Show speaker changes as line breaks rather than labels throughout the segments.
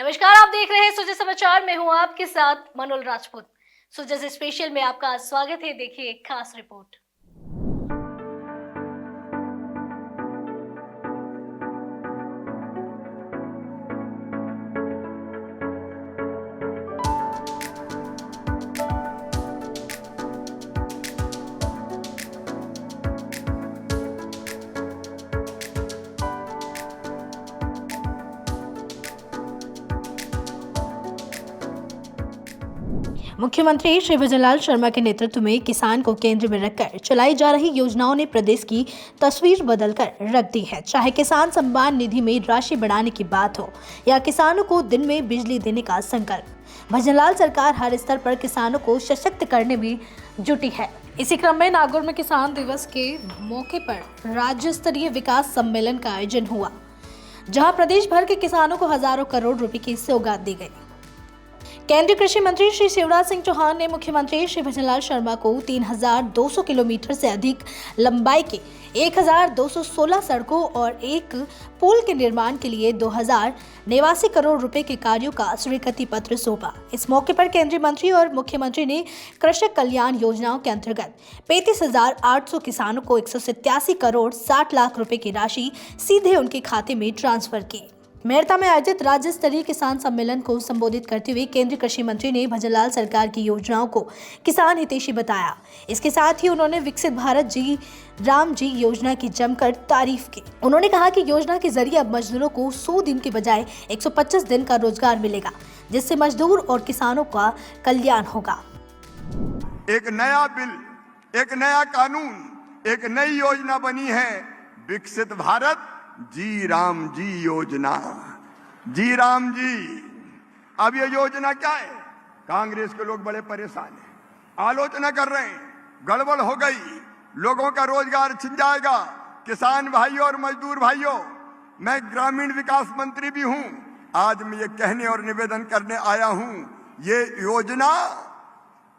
नमस्कार, आप देख रहे हैं सुजय समाचार। मैं हूं आपके साथ मनोल राजपूत। सुजय से स्पेशल में आपका स्वागत है। देखिए एक खास रिपोर्ट। मुख्यमंत्री श्री भजनलाल शर्मा के नेतृत्व में किसान को केंद्र में रखकर चलाई जा रही योजनाओं ने प्रदेश की तस्वीर बदलकर रख दी है। चाहे किसान सम्मान निधि में राशि बढ़ाने की बात हो या किसानों को दिन में बिजली देने का संकल्प, भजनलाल सरकार हर स्तर पर किसानों को सशक्त करने में जुटी है। इसी क्रम में नागौर में किसान दिवस के मौके पर राज्य स्तरीय विकास सम्मेलन का आयोजन हुआ, जहां प्रदेश भर के किसानों को हजारों करोड़ रुपए की सौगात दी गई। केंद्रीय कृषि मंत्री श्री शिवराज सिंह चौहान ने मुख्यमंत्री श्री भजनलाल शर्मा को 3200 किलोमीटर से अधिक लंबाई के 1216 सड़कों और एक पुल के निर्माण के लिए 2089 करोड़ रुपए के कार्यों का स्वीकृति पत्र सौंपा। इस मौके पर केंद्रीय मंत्री और मुख्यमंत्री ने कृषक कल्याण योजनाओं के अंतर्गत 35,800 किसानों को 187 करोड़ 60 लाख रुपए की राशि सीधे उनके खाते में ट्रांसफर की। मेरठा में आयोजित राज्य स्तरीय किसान सम्मेलन को संबोधित करते हुए केंद्रीय कृषि मंत्री ने भजनलाल सरकार की योजनाओं को किसान हितैषी बताया। इसके साथ ही उन्होंने विकसित भारत जी राम जी योजना की जमकर तारीफ की। उन्होंने कहा कि योजना के जरिए अब मजदूरों को 100 दिन के बजाय 125 दिन का रोजगार मिलेगा, जिससे मजदूर और किसानों का कल्याण होगा।
एक नया बिल, एक नया कानून, एक नई योजना बनी है, विकसित भारत जी राम जी योजना। जी राम जी, अब ये योजना क्या है? कांग्रेस के लोग बड़े परेशान हैं, आलोचना कर रहे हैं, गड़बड़ हो गई, लोगों का रोजगार छिन जाएगा। किसान भाइयों और मजदूर भाइयों, मैं ग्रामीण विकास मंत्री भी हूं। आज मैं ये कहने और निवेदन करने आया हूं, ये योजना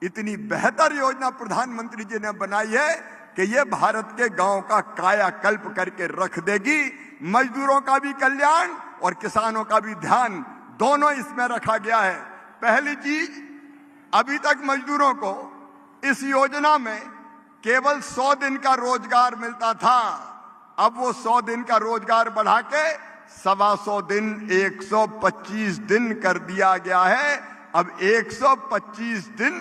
इतनी बेहतर योजना प्रधानमंत्री जी ने बनाई है कि ये भारत के गांव का कायाकल्प करके रख देगी। मजदूरों का भी कल्याण और किसानों का भी ध्यान, दोनों इसमें रखा गया है। पहली चीज, अभी तक मजदूरों को इस योजना में केवल 100 दिन का रोजगार मिलता था। अब वो 100 दिन का रोजगार बढ़ा के 125 दिन, 125 दिन कर दिया गया है। अब 125 दिन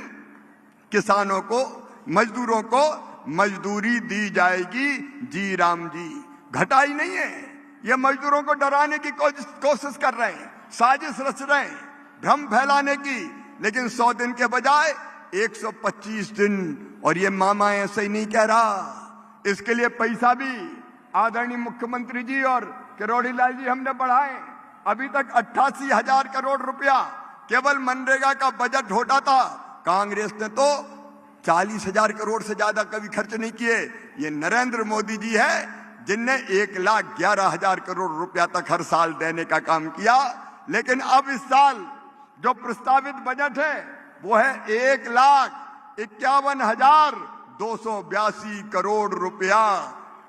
किसानों को, मजदूरों को मजदूरी दी जाएगी। जी राम जी, घटाई नहीं है। ये मजदूरों को डराने की कोशिश कर रहे हैं, साजिश रच रहे हैं, भ्रम फैलाने की, लेकिन 100 दिन के बजाय 125 दिन। और ये मामा ऐसे ही नहीं कह रहा, इसके लिए पैसा भी आदरणीय मुख्यमंत्री जी और किरोड़ी लाल जी हमने बढ़ाए। अभी तक 88,000 करोड़ रुपया केवल मनरेगा का बजट होता था। कांग्रेस ने तो 40,000 करोड़ से ज्यादा कभी खर्च नहीं किए। ये नरेंद्र मोदी जी है जिनने 1,11,000 करोड़ रुपया तक हर साल देने का काम किया। लेकिन अब इस साल जो प्रस्तावित बजट है वो है 1,51,282 करोड़ रुपया।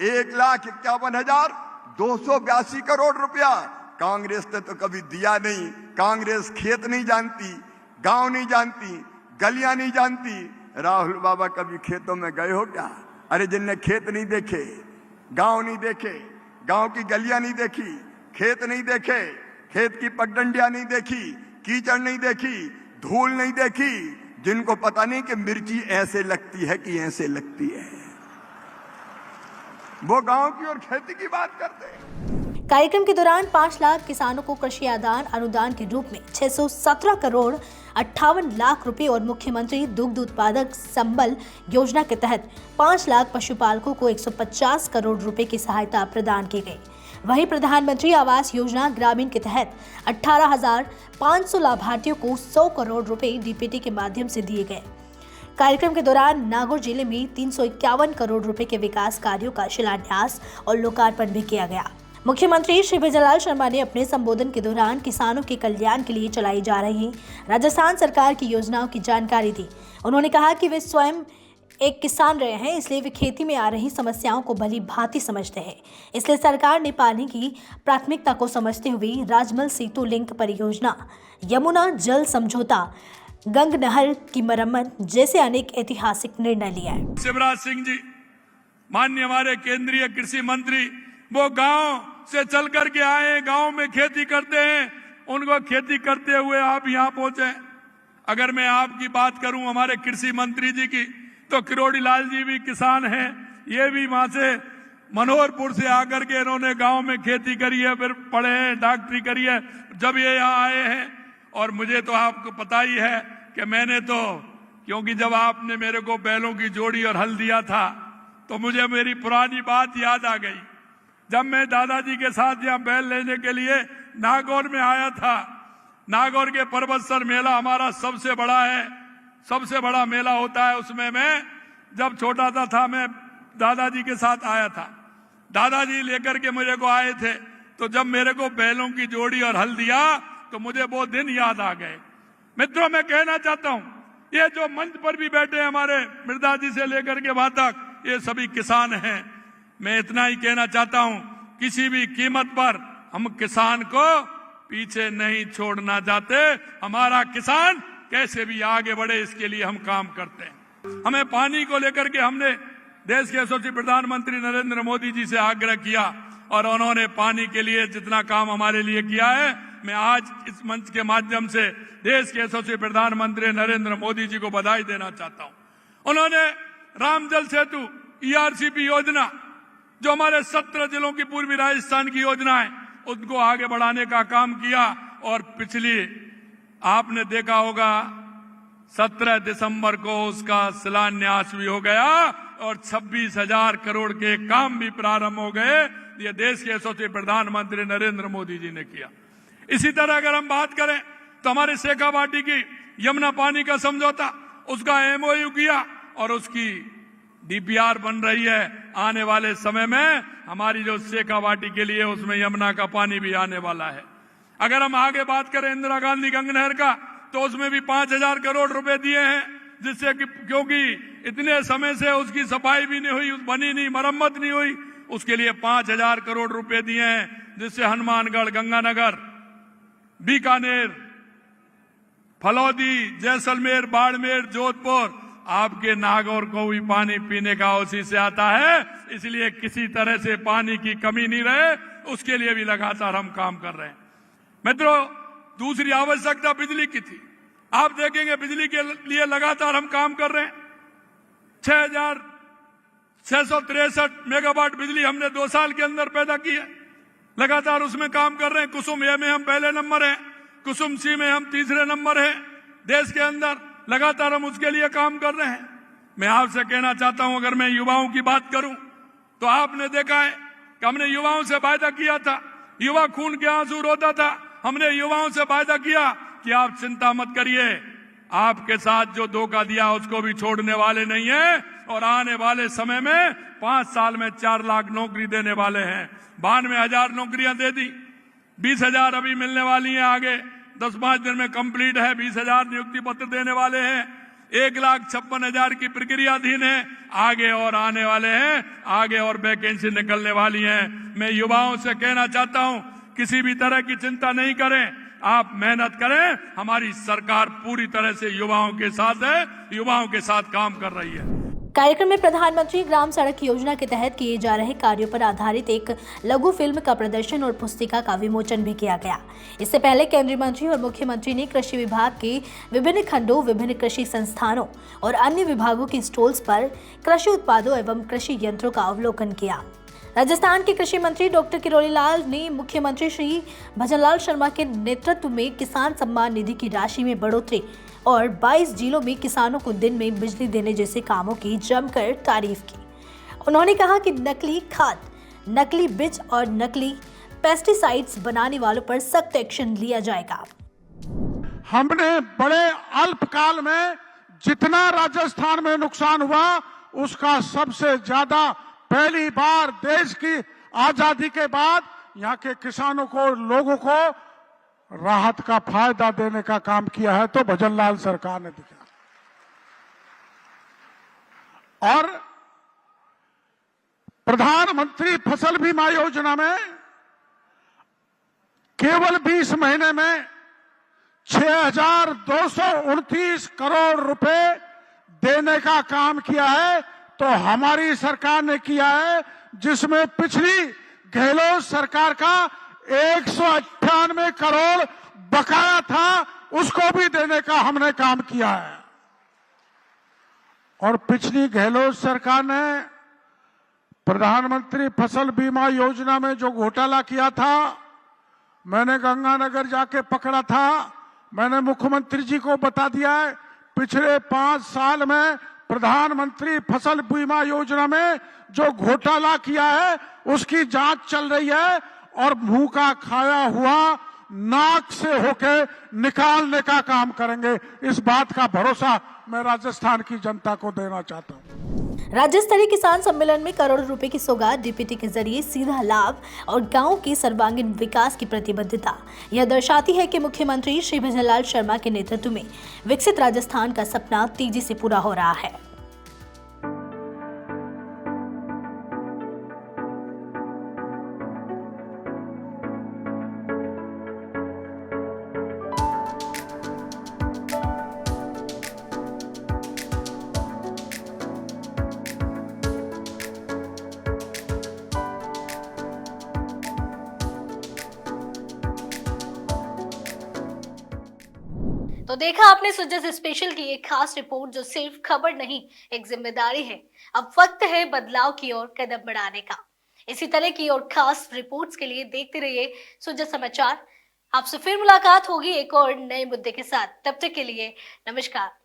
1,51,282 करोड़ रुपया कांग्रेस ने तो कभी दिया नहीं। कांग्रेस खेत नहीं जानती, गांव नहीं जानती, गलियां नहीं जानती। राहुल बाबा कभी खेतों में गए हो क्या? अरे जिनने खेत नहीं देखे, गांव नहीं देखे, गांव की गलियां नहीं देखी, खेत नहीं देखे, खेत की पगडंडियां नहीं देखी, कीचड़ नहीं देखी, धूल नहीं देखी, जिनको पता नहीं कि मिर्ची ऐसे लगती है कि ऐसे लगती है, वो गांव की और खेती की बात करते हैं।
कार्यक्रम के दौरान 5 लाख किसानों को कृषि आदान अनुदान के रूप में 617 करोड़ 58 लाख रुपए और मुख्यमंत्री दुग्ध उत्पादक संबल योजना के तहत 5 लाख पशुपालकों को 150 करोड़ रुपए की सहायता प्रदान की गई। वहीं प्रधानमंत्री आवास योजना ग्रामीण के तहत 18,500 लाभार्थियों को 100 करोड़ रुपए डीपीटी के माध्यम से दिए गए। कार्यक्रम के दौरान नागौर जिले में 351 करोड़ रुपए के विकास कार्यों का शिलान्यास और लोकार्पण भी किया गया। मुख्यमंत्री श्री भजनलाल शर्मा ने अपने संबोधन के दौरान किसानों के कल्याण के लिए चलाई जा रही राजस्थान सरकार की योजनाओं की जानकारी दी। उन्होंने कहा कि वे स्वयं एक किसान रहे हैं, इसलिए वे खेती में आ रही समस्याओं को भली भांति समझते हैं। इसलिए सरकार ने पानी की प्राथमिकता को समझते हुए राजमल सेतु लिंक परियोजना, यमुना जल समझौता, गंग नहर की मरम्मत जैसे अनेक ऐतिहासिक निर्णय लिया है।
शिवराज सिंह जी माननीय हमारे केंद्रीय कृषि मंत्री, वो गांव से चल करके आए, गांव में खेती करते हैं, उनको खेती करते हुए आप यहाँ पहुंचे। अगर मैं आपकी बात करूं हमारे कृषि मंत्री जी की, तो किरोड़ी लाल जी भी किसान हैं, ये भी वहां से मनोहरपुर से आकर के इन्होंने गांव में खेती करी है, फिर पढ़े हैं, डॉक्टरी करी है, जब ये यहाँ आए हैं। और मुझे तो आपको पता ही है कि मैंने तो, क्योंकि जब आपने मेरे को बैलों की जोड़ी और हल दिया था तो मुझे मेरी पुरानी बात याद आ गई। जब मैं दादाजी के साथ यहाँ बैल लेने के लिए नागौर में आया था, नागौर के पर्वतसर मेला हमारा सबसे बड़ा है, सबसे बड़ा मेला होता है। उसमें मैं जब छोटा था मैं दादाजी के साथ आया था, दादाजी लेकर के मेरे को आए थे, तो जब मेरे को बैलों की जोड़ी और हल दिया तो मुझे वो दिन याद आ गए। मित्रों, मैं कहना चाहता हूं, ये जो मंच पर भी बैठे हैं हमारे मृदा जी से लेकर के वहां तक, ये सभी किसान हैं। मैं इतना ही कहना चाहता हूं, किसी भी कीमत पर हम किसान को पीछे नहीं छोड़ना चाहते। हमारा किसान कैसे भी आगे बढ़े, इसके लिए हम काम करते हैं। हमें पानी को लेकर के हमने देश के यशस्वी प्रधानमंत्री नरेंद्र मोदी जी से आग्रह किया और उन्होंने पानी के लिए जितना काम हमारे लिए किया है, मैं आज इस मंच के माध्यम से देश के यशस्वी प्रधानमंत्री नरेंद्र मोदी जी को बधाई देना चाहता हूं। उन्होंने राम जल सेतु ERCP योजना, जो हमारे 17 जिलों की पूर्वी राजस्थान की योजना है, उनको आगे बढ़ाने का काम किया। और पिछली आपने देखा होगा 17 दिसंबर को उसका शिलान्यास भी हो गया और 26,000 करोड़ के काम भी प्रारंभ हो गए। ये देश के यशस्वी प्रधानमंत्री नरेंद्र मोदी जी ने किया। इसी तरह अगर हम बात करें तो हमारे शेखावाटी की यमुना पानी का समझौता, उसका MOU किया और उसकी DPR बन रही है। आने वाले समय में हमारी जो शेखावाटी के लिए उसमें यमुना का पानी भी आने वाला है। अगर हम आगे बात करें इंदिरा गांधी गंग नहर का, तो उसमें भी 5,000 करोड़ रुपए दिए हैं, जिससे कि क्योंकि इतने समय से उसकी सफाई भी नहीं हुई, बनी नहीं, मरम्मत नहीं हुई, उसके लिए 5,000 करोड़ रुपए दिए हैं, जिससे हनुमानगढ़, गंगानगर, बीकानेर, फलौदी, जैसलमेर, बाड़मेर, जोधपुर, आपके नागौर को भी पानी पीने का उसी से आता है। इसलिए किसी तरह से पानी की कमी नहीं रहे, उसके लिए भी लगातार हम काम कर रहे हैं। मित्रों, दूसरी आवश्यकता बिजली की थी। आप देखेंगे बिजली के लिए लगातार हम काम कर रहे हैं। 6,663 मेगावाट बिजली हमने 2 साल के अंदर पैदा की है। लगातार उसमें काम कर रहे हैं। कुसुम ए में हम पहले नंबर हैं, कुसुम सी में हम तीसरे नंबर हैं देश के अंदर। लगातार हम उसके लिए काम कर रहे हैं। मैं आपसे कहना चाहता हूं, अगर मैं युवाओं की बात करूं तो आपने देखा है कि हमने युवाओं से वायदा किया था, युवा खून के आंसू रोता था। हमने युवाओं से वायदा किया कि आप चिंता मत करिए, आपके साथ जो धोखा दिया उसको भी छोड़ने वाले नहीं है। और आने वाले समय में 5 साल में 4 लाख नौकरी देने वाले हैं। 92,000 नौकरियां दे दी, 20,000 अभी मिलने वाली हैं। आगे 10-5 दिन में कंप्लीट है, 20,000 नियुक्ति पत्र देने वाले हैं। 1,56,000 की प्रक्रियाधीन है, आगे और आने वाले हैं, आगे और वैकेंसी निकलने वाली हैं। मैं युवाओं से कहना चाहता हूं, किसी भी तरह की चिंता नहीं करें, आप मेहनत करें। हमारी सरकार पूरी तरह से युवाओं के साथ है, युवाओं के साथ काम कर रही है।
कार्यक्रम में प्रधानमंत्री ग्राम सड़क योजना के तहत किए जा रहे कार्यों पर आधारित एक लघु फिल्म का प्रदर्शन और पुस्तिका का विमोचन भी किया गया। इससे पहले केंद्रीय मंत्री और मुख्यमंत्री ने कृषि विभाग के विभिन्न खंडों, विभिन्न कृषि संस्थानों और अन्य विभागों की स्टॉल्स पर कृषि उत्पादों एवं कृषि यंत्रों का अवलोकन किया। राजस्थान के कृषि मंत्री डॉक्टर किरोड़ी लाल ने मुख्यमंत्री श्री भजनलाल शर्मा के नेतृत्व में किसान सम्मान निधि की राशि में बढ़ोतरी और 22 जिलों में किसानों को दिन में बिजली देने जैसे कामों की जमकर तारीफ की। उन्होंने कहा कि नकली खाद, नकली बीज और नकली पेस्टिसाइड्स बनाने वालों पर सख्त एक्शन लिया जाएगा।
हमने बड़े अल्पकाल में जितना राजस्थान में नुकसान हुआ, उसका सबसे ज्यादा पहली बार देश की आजादी के बाद यहाँ के किसानों को, लोगों को राहत का फायदा देने का काम किया है, तो भजनलाल सरकार ने दिया। और प्रधानमंत्री फसल बीमा योजना में केवल 20 महीने में 6,229 करोड़ रुपए देने का काम किया है, तो हमारी सरकार ने किया है, जिसमें पिछली गहलोत सरकार का 198 करोड़ बकाया था, उसको भी देने का हमने काम किया है। और पिछली गहलोत सरकार ने प्रधानमंत्री फसल बीमा योजना में जो घोटाला किया था, मैंने गंगानगर जाके पकड़ा था, मैंने मुख्यमंत्री जी को बता दिया है। पिछले 5 साल में प्रधानमंत्री फसल बीमा योजना में जो घोटाला किया है, उसकी जांच चल रही है और मुंह का खाया हुआ नाक से होके निकालने का काम करेंगे। इस बात का भरोसा मैं राजस्थान की जनता को देना चाहता हूं।
राज्य स्तरीय किसान सम्मेलन में करोड़ों रुपए की सौगात, डीपीटी के जरिए सीधा लाभ और गांव के सर्वांगीण विकास की प्रतिबद्धता यह दर्शाती है कि मुख्यमंत्री श्री भजनलाल शर्मा के नेतृत्व में विकसित राजस्थान का सपना तेजी से पूरा हो रहा है। तो देखा आपने सुजस स्पेशल की एक खास रिपोर्ट, जो सिर्फ खबर नहीं, एक जिम्मेदारी है। अब वक्त है बदलाव की ओर कदम बढ़ाने का। इसी तरह की और खास रिपोर्ट्स के लिए देखते रहिए सुजस समाचार। आपसे फिर मुलाकात होगी एक और नए मुद्दे के साथ। तब तक के लिए नमस्कार।